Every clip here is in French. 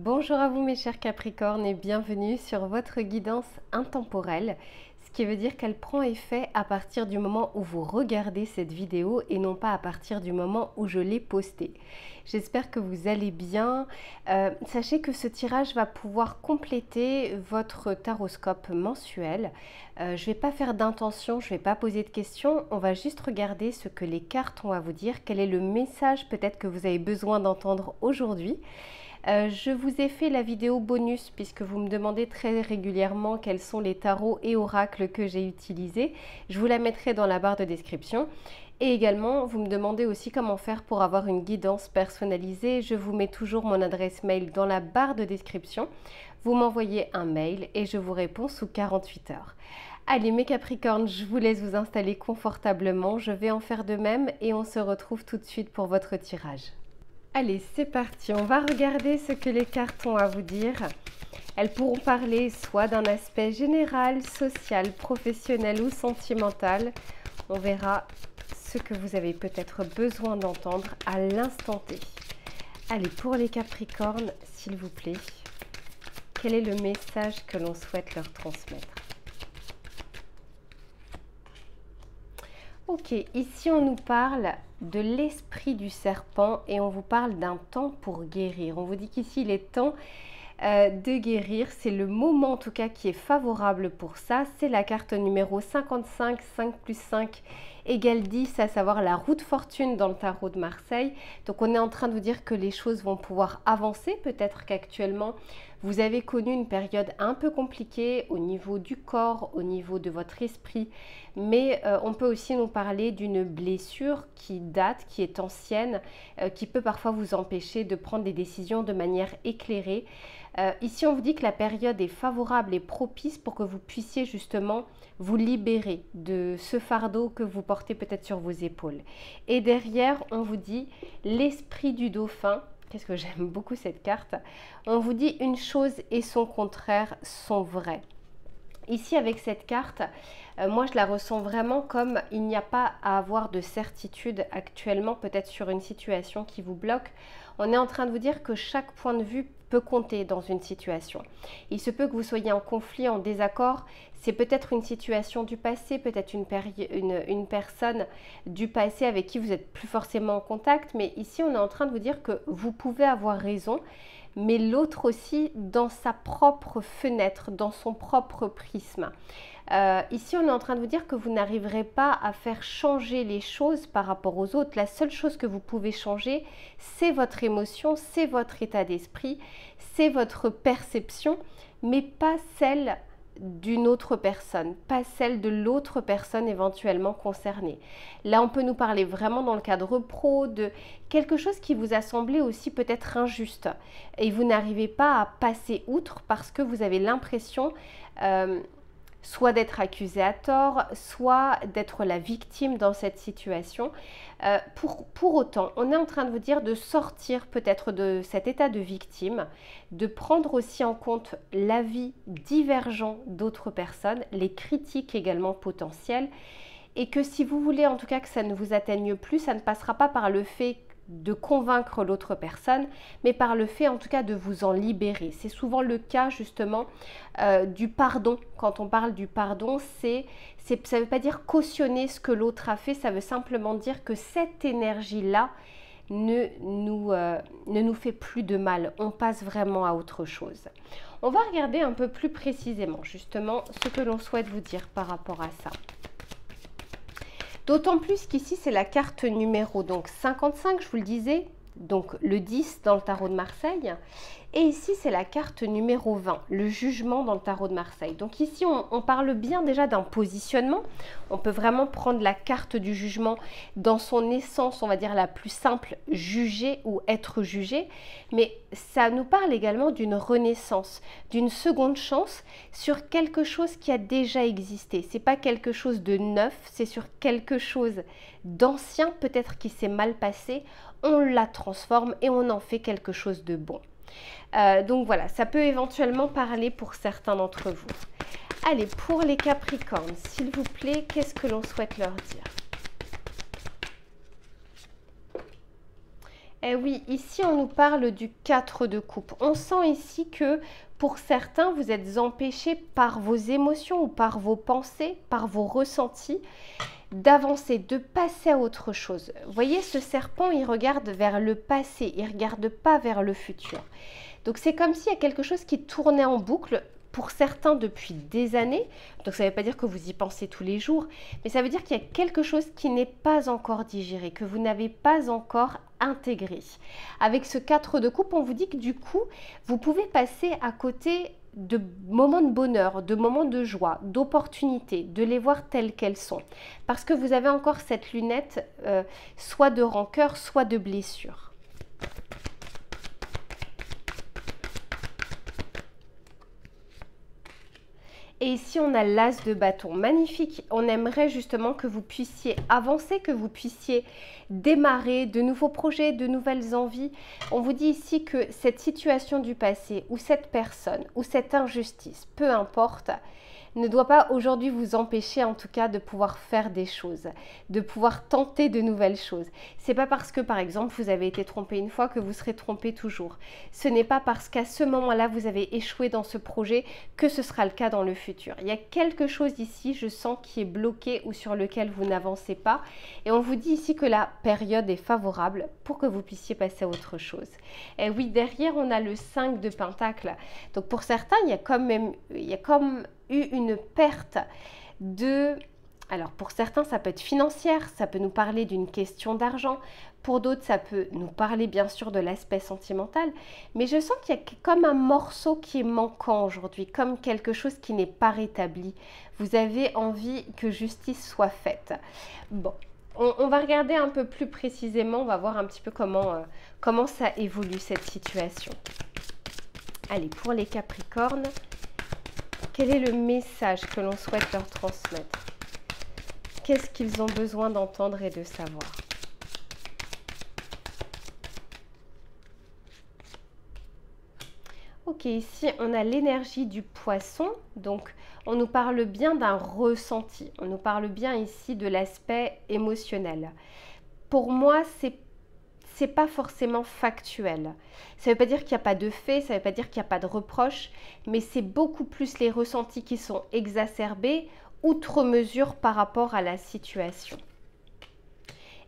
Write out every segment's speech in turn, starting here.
Bonjour à vous mes chers Capricornes et bienvenue sur votre guidance intemporelle, ce qui veut dire qu'elle prend effet à partir du moment où vous regardez cette vidéo et non pas à partir du moment où je l'ai postée. J'espère que vous allez bien. Sachez que ce tirage va pouvoir compléter votre taroscope mensuel. Je ne vais pas faire d'intention, je ne vais pas poser de questions, on va juste regarder ce que les cartes ont à vous dire, quel est le message peut-être que vous avez besoin d'entendre aujourd'hui. Je vous ai fait la vidéo bonus puisque vous me demandez très régulièrement quels sont les tarots et oracles que j'ai utilisés. Je vous la mettrai dans la barre de description. Et également, vous me demandez aussi comment faire pour avoir une guidance personnalisée. Je vous mets toujours mon adresse mail dans la barre de description. Vous m'envoyez un mail et je vous réponds sous 48 heures. Allez mes Capricornes, je vous laisse vous installer confortablement. Je vais en faire de même et on se retrouve tout de suite pour votre tirage. Allez, c'est parti, on va regarder ce que les cartes ont à vous dire. Elles pourront parler soit d'un aspect général, social, professionnel ou sentimental. On verra ce que vous avez peut-être besoin d'entendre à l'instant T. Allez, pour les Capricornes, s'il vous plaît, quel est le message que l'on souhaite leur transmettre? Ok, ici on nous parle de l'esprit du serpent et on vous parle d'un temps pour guérir. On vous dit qu'ici il est temps de guérir. C'est le moment en tout cas qui est favorable pour ça. C'est la carte numéro 55, 5 plus 5 égale 10, à savoir la roue de fortune dans le tarot de Marseille. Donc on est en train de vous dire que les choses vont pouvoir avancer. Peut-être qu'actuellement vous avez connu une période un peu compliquée au niveau du corps, au niveau de votre esprit. Mais on peut aussi nous parler d'une blessure qui date, qui est ancienne, qui peut parfois vous empêcher de prendre des décisions de manière éclairée. Ici, on vous dit que la période est favorable et propice pour que vous puissiez justement vous libérer de ce fardeau que vous portez peut-être sur vos épaules. Et derrière, on vous dit l'esprit du dauphin. Qu'est-ce que j'aime beaucoup cette carte. On vous dit une chose et son contraire sont vrais. Ici, avec cette carte, moi, je la ressens vraiment comme il n'y a pas à avoir de certitude actuellement, peut-être sur une situation qui vous bloque. On est en train de vous dire que chaque point de vue peut compter dans une situation. Il se peut que vous soyez en conflit, en désaccord. C'est peut-être une situation du passé, peut-être une personne du passé avec qui vous n'êtes plus forcément en contact. Mais ici, on est en train de vous dire que vous pouvez avoir raison, mais l'autre aussi dans sa propre fenêtre, dans son propre prisme. Ici, on est en train de vous dire que vous n'arriverez pas à faire changer les choses par rapport aux autres. La seule chose que vous pouvez changer, c'est votre émotion, c'est votre état d'esprit, c'est votre perception, mais pas celle d'une autre personne, pas celle de l'autre personne éventuellement concernée. Là, on peut nous parler vraiment dans le cadre pro de quelque chose qui vous a semblé aussi peut-être injuste et vous n'arrivez pas à passer outre parce que vous avez l'impression soit d'être accusé à tort, soit d'être la victime dans cette situation. Pour autant, on est en train de vous dire de sortir peut-être de cet état de victime, de prendre aussi en compte l'avis divergent d'autres personnes, les critiques également potentielles, et que si vous voulez en tout cas que ça ne vous atteigne plus, ça ne passera pas par le fait de convaincre l'autre personne, mais par le fait en tout cas de vous en libérer. C'est souvent le cas justement du pardon. Quand on parle du pardon, ça ne veut pas dire cautionner ce que l'autre a fait, ça veut simplement dire que cette énergie-là ne nous fait plus de mal. On passe vraiment à autre chose. On va regarder un peu plus précisément justement ce que l'on souhaite vous dire par rapport à ça. D'autant plus qu'ici, c'est la carte numéro donc 55, je vous le disais, donc le 10 dans le tarot de Marseille. Et ici, c'est la carte numéro 20, le jugement dans le tarot de Marseille. Donc ici, on parle bien déjà d'un positionnement. On peut vraiment prendre la carte du jugement dans son essence, on va dire la plus simple, juger ou être jugé. Mais ça nous parle également d'une renaissance, d'une seconde chance sur quelque chose qui a déjà existé. Ce n'est pas quelque chose de neuf, c'est sur quelque chose d'ancien, peut-être qui s'est mal passé. On la transforme et on en fait quelque chose de bon. Donc voilà, ça peut éventuellement parler pour certains d'entre vous. Allez, pour les Capricornes, s'il vous plaît, qu'est-ce que l'on souhaite leur dire? Eh oui, ici on nous parle du 4 de coupe. On sent ici que pour certains, vous êtes empêchés par vos émotions ou par vos pensées, par vos ressentis, d'avancer, de passer à autre chose. Vous voyez, ce serpent, il regarde vers le passé, il ne regarde pas vers le futur. Donc c'est comme s'il y a quelque chose qui tournait en boucle, pour certains depuis des années. Donc ça ne veut pas dire que vous y pensez tous les jours, mais ça veut dire qu'il y a quelque chose qui n'est pas encore digéré, que vous n'avez pas encore intégré. Avec ce 4 de coupe, on vous dit que du coup, vous pouvez passer à côté de moments de bonheur, de moments de joie, d'opportunités, de les voir telles qu'elles sont. Parce que vous avez encore cette lunette, soit de rancœur, soit de blessure. Et ici, on a l'as de bâton. Magnifique. On aimerait justement que vous puissiez avancer, que vous puissiez démarrer de nouveaux projets, de nouvelles envies. On vous dit ici que cette situation du passé, ou cette personne, ou cette injustice, peu importe, ne doit pas aujourd'hui vous empêcher en tout cas de pouvoir faire des choses, de pouvoir tenter de nouvelles choses. C'est pas parce que par exemple vous avez été trompé une fois que vous serez trompé toujours. Ce n'est pas parce qu'à ce moment-là vous avez échoué dans ce projet que ce sera le cas dans le futur. Il y a quelque chose ici, je sens, qui est bloqué ou sur lequel vous n'avancez pas. Et on vous dit ici que la période est favorable pour que vous puissiez passer à autre chose. Et oui, derrière on a le 5 de Pentacle. Donc pour certains, il y a comme eu une perte de... Alors pour certains, ça peut être financière, ça peut nous parler d'une question d'argent. Pour d'autres, ça peut nous parler bien sûr de l'aspect sentimental. Mais je sens qu'il y a comme un morceau qui est manquant aujourd'hui, comme quelque chose qui n'est pas rétabli. Vous avez envie que justice soit faite. Bon, on va regarder un peu plus précisément, on va voir un petit peu comment ça évolue cette situation. Allez, pour les Capricornes, quel est le message que l'on souhaite leur transmettre? Qu'est-ce qu'ils ont besoin d'entendre et de savoir? Ok, ici on a l'énergie du poisson, donc on nous parle bien d'un ressenti, on nous parle bien ici de l'aspect émotionnel. Pour moi, c'est pas forcément factuel. Ça ne veut pas dire qu'il n'y a pas de fait, ça ne veut pas dire qu'il n'y a pas de reproche, mais c'est beaucoup plus les ressentis qui sont exacerbés, outre mesure par rapport à la situation.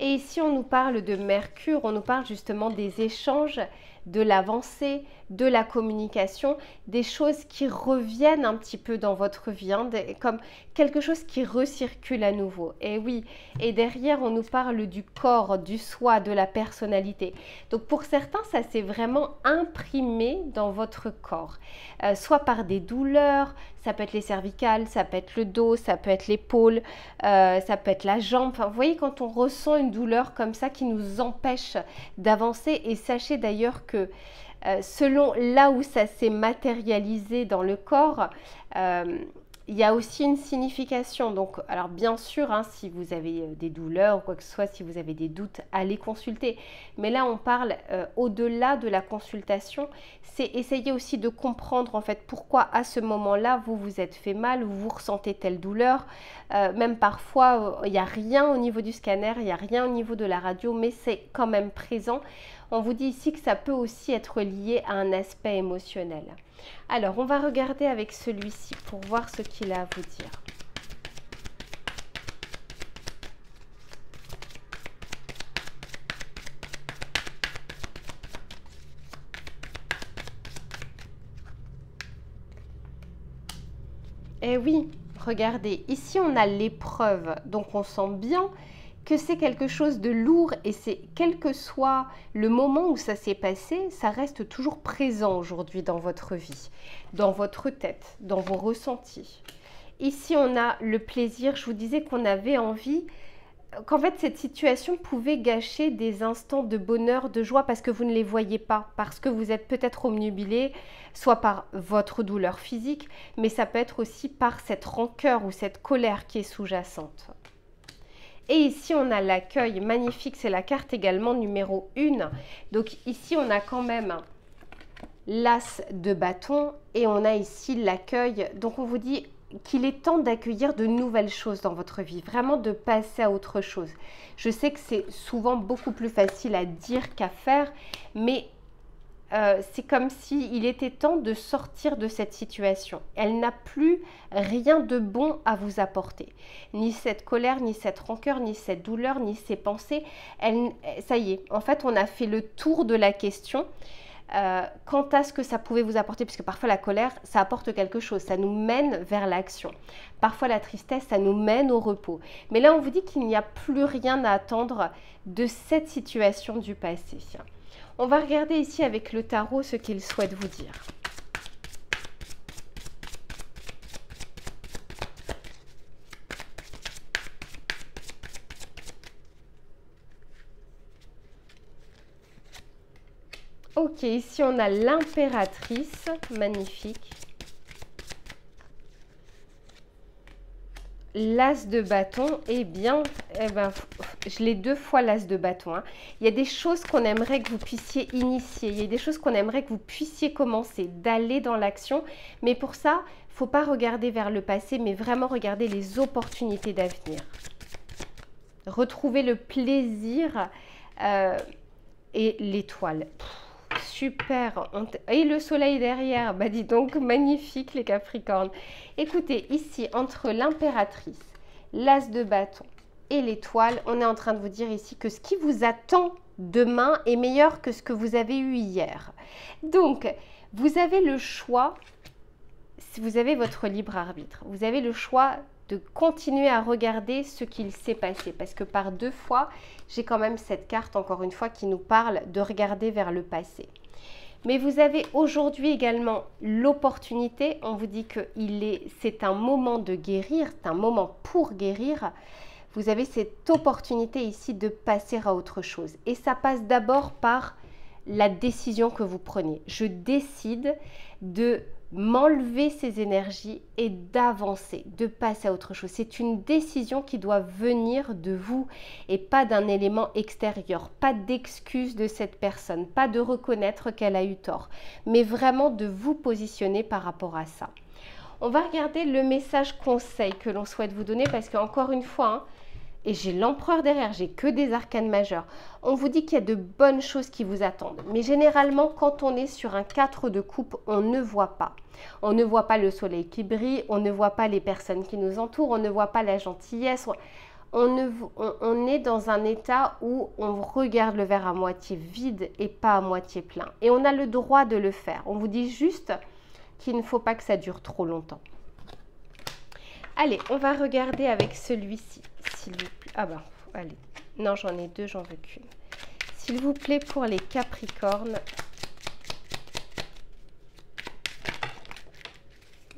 Et ici, on nous parle de Mercure, on nous parle justement des échanges, de l'avancée, de la communication, des choses qui reviennent un petit peu dans votre vie, hein, comme quelque chose qui recircule à nouveau. Et oui, et derrière, on nous parle du corps, du soi, de la personnalité. Donc pour certains, ça s'est vraiment imprimé dans votre corps, soit par des douleurs, ça peut être les cervicales, ça peut être le dos, ça peut être l'épaule, ça peut être la jambe. Enfin, vous voyez, quand on ressent une douleur comme ça qui nous empêche d'avancer, et sachez d'ailleurs que selon là où ça s'est matérialisé dans le corps, il y a aussi une signification. Donc, alors bien sûr, hein, si vous avez des douleurs ou quoi que ce soit, si vous avez des doutes, allez consulter. Mais là, on parle au-delà de la consultation, c'est essayer aussi de comprendre en fait pourquoi à ce moment-là, vous vous êtes fait mal, vous ressentez telle douleur. Même parfois, il n'y a rien au niveau du scanner, il n'y a rien au niveau de la radio, mais c'est quand même présent. On vous dit ici que ça peut aussi être lié à un aspect émotionnel. Alors, on va regarder avec celui-ci pour voir ce qu'il a à vous dire. Eh oui, regardez, ici on a l'épreuve, donc on sent bien que c'est quelque chose de lourd et c'est quel que soit le moment où ça s'est passé, ça reste toujours présent aujourd'hui dans votre vie, dans votre tête, dans vos ressentis. Ici, on a le plaisir. Je vous disais qu'on avait envie, qu'en fait, cette situation pouvait gâcher des instants de bonheur, de joie parce que vous ne les voyez pas, parce que vous êtes peut-être obnubilé, soit par votre douleur physique, mais ça peut être aussi par cette rancœur ou cette colère qui est sous-jacente. Et ici, on a l'accueil magnifique, c'est la carte également numéro 1. Donc ici, on a quand même l'as de bâton et on a ici l'accueil. Donc on vous dit, qu'il est temps d'accueillir de nouvelles choses dans votre vie, vraiment de passer à autre chose. Je sais que c'est souvent beaucoup plus facile à dire qu'à faire, mais c'est comme s'il était temps de sortir de cette situation. Elle n'a plus rien de bon à vous apporter. Ni cette colère, ni cette rancœur, ni cette douleur, ni ces pensées. Ça y est, en fait, on a fait le tour de la question. Quant à ce que ça pouvait vous apporter, puisque parfois la colère, ça apporte quelque chose, ça nous mène vers l'action. Parfois la tristesse, ça nous mène au repos. Mais là, on vous dit qu'il n'y a plus rien à attendre de cette situation du passé. On va regarder ici avec le tarot ce qu'il souhaite vous dire. Ok, ici on a l'impératrice, magnifique. L'as de bâton, eh ben, je l'ai 2 fois l'as de bâton. Hein. Il y a des choses qu'on aimerait que vous puissiez initier, il y a des choses qu'on aimerait que vous puissiez commencer, d'aller dans l'action. Mais pour ça, il ne faut pas regarder vers le passé, mais vraiment regarder les opportunités d'avenir. Retrouver le plaisir et l'étoile. Super. Et le soleil derrière, bah dis donc, magnifique les Capricornes. Écoutez, ici, entre l'impératrice, l'as de bâton et l'étoile, on est en train de vous dire ici que ce qui vous attend demain est meilleur que ce que vous avez eu hier. Donc, vous avez le choix, si vous avez votre libre arbitre, vous avez le choix de continuer à regarder ce qu'il s'est passé. Parce que par 2 fois, j'ai quand même cette carte, encore une fois, qui nous parle de regarder vers le passé. Mais vous avez aujourd'hui également l'opportunité, on vous dit que c'est un moment de guérir, c'est un moment pour guérir. Vous avez cette opportunité ici de passer à autre chose. Et ça passe d'abord par la décision que vous prenez. Je décide de m'enlever ces énergies et d'avancer, de passer à autre chose. C'est une décision qui doit venir de vous et pas d'un élément extérieur, pas d'excuse de cette personne, pas de reconnaître qu'elle a eu tort, mais vraiment de vous positionner par rapport à ça. On va regarder le message conseil que l'on souhaite vous donner parce qu'encore une fois, hein, et j'ai l'empereur derrière, j'ai que des arcanes majeurs. On vous dit qu'il y a de bonnes choses qui vous attendent. Mais généralement, quand on est sur un 4 de coupe, on ne voit pas. On ne voit pas le soleil qui brille, on ne voit pas les personnes qui nous entourent, on ne voit pas la gentillesse. On est dans un état où on regarde le verre à moitié vide et pas à moitié plein. Et on a le droit de le faire. On vous dit juste qu'il ne faut pas que ça dure trop longtemps. Allez, on va regarder avec celui-ci, s'il vous plaît. Ah ben, allez. Non, j'en ai 2, j'en veux qu'une. S'il vous plaît, pour les Capricornes.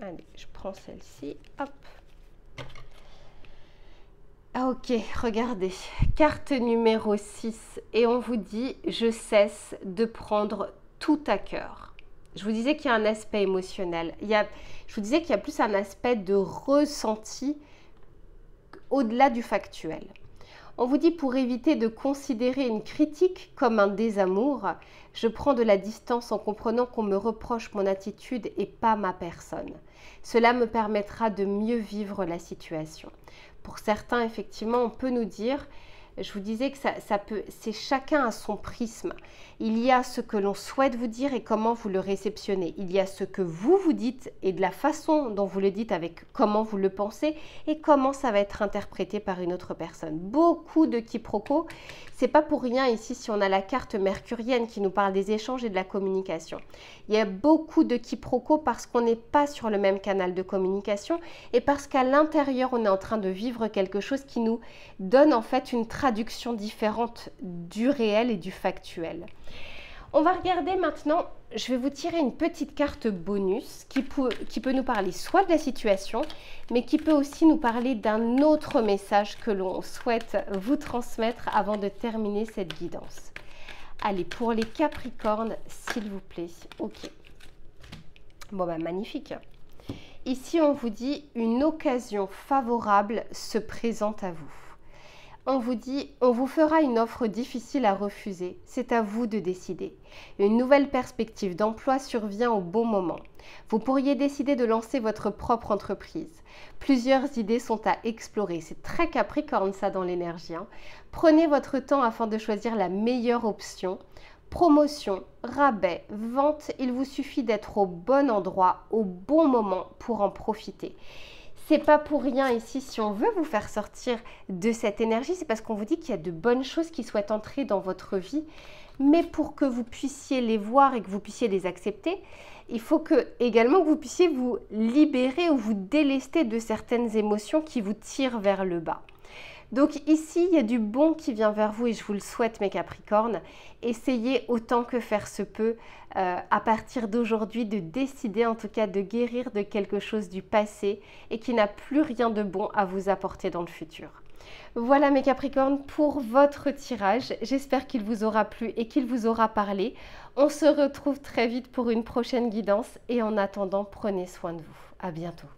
Allez, je prends celle-ci. Hop. Ah, ok, regardez. Carte numéro 6. Et on vous dit, je cesse de prendre tout à cœur. Je vous disais qu'il y a un aspect émotionnel. Je vous disais qu'il y a plus un aspect de ressenti au-delà du factuel. On vous dit pour éviter de considérer une critique comme un désamour, je prends de la distance en comprenant qu'on me reproche mon attitude et pas ma personne. Cela me permettra de mieux vivre la situation. Pour certains, effectivement, on peut nous dire, je vous disais que c'est chacun à son prisme. Il y a ce que l'on souhaite vous dire et comment vous le réceptionnez. Il y a ce que vous vous dites et de la façon dont vous le dites avec comment vous le pensez et comment ça va être interprété par une autre personne. Beaucoup de quiproquos. C'est pas pour rien ici si on a la carte mercurienne qui nous parle des échanges et de la communication. Il y a beaucoup de quiproquos parce qu'on n'est pas sur le même canal de communication et parce qu'à l'intérieur, on est en train de vivre quelque chose qui nous donne en fait une traduction différente du réel et du factuel. On va regarder maintenant, je vais vous tirer une petite carte bonus qui peut nous parler soit de la situation, mais qui peut aussi nous parler d'un autre message que l'on souhaite vous transmettre avant de terminer cette guidance. Allez, pour les Capricornes, s'il vous plaît. Ok. Bon, bah magnifique. Ici, on vous dit une occasion favorable se présente à vous. On vous dit, on vous fera une offre difficile à refuser. C'est à vous de décider. Une nouvelle perspective d'emploi survient au bon moment. Vous pourriez décider de lancer votre propre entreprise. Plusieurs idées sont à explorer. C'est très Capricorne ça dans l'énergie, hein. Prenez votre temps afin de choisir la meilleure option. Promotion, rabais, vente, il vous suffit d'être au bon endroit, au bon moment pour en profiter. C'est pas pour rien ici, si on veut vous faire sortir de cette énergie, c'est parce qu'on vous dit qu'il y a de bonnes choses qui souhaitent entrer dans votre vie, mais pour que vous puissiez les voir et que vous puissiez les accepter, il faut également que vous puissiez vous libérer ou vous délester de certaines émotions qui vous tirent vers le bas. Donc ici, il y a du bon qui vient vers vous et je vous le souhaite mes Capricornes. Essayez autant que faire se peut à partir d'aujourd'hui de décider en tout cas de guérir de quelque chose du passé et qui n'a plus rien de bon à vous apporter dans le futur. Voilà mes Capricornes pour votre tirage. J'espère qu'il vous aura plu et qu'il vous aura parlé. On se retrouve très vite pour une prochaine guidance et en attendant, prenez soin de vous. À bientôt.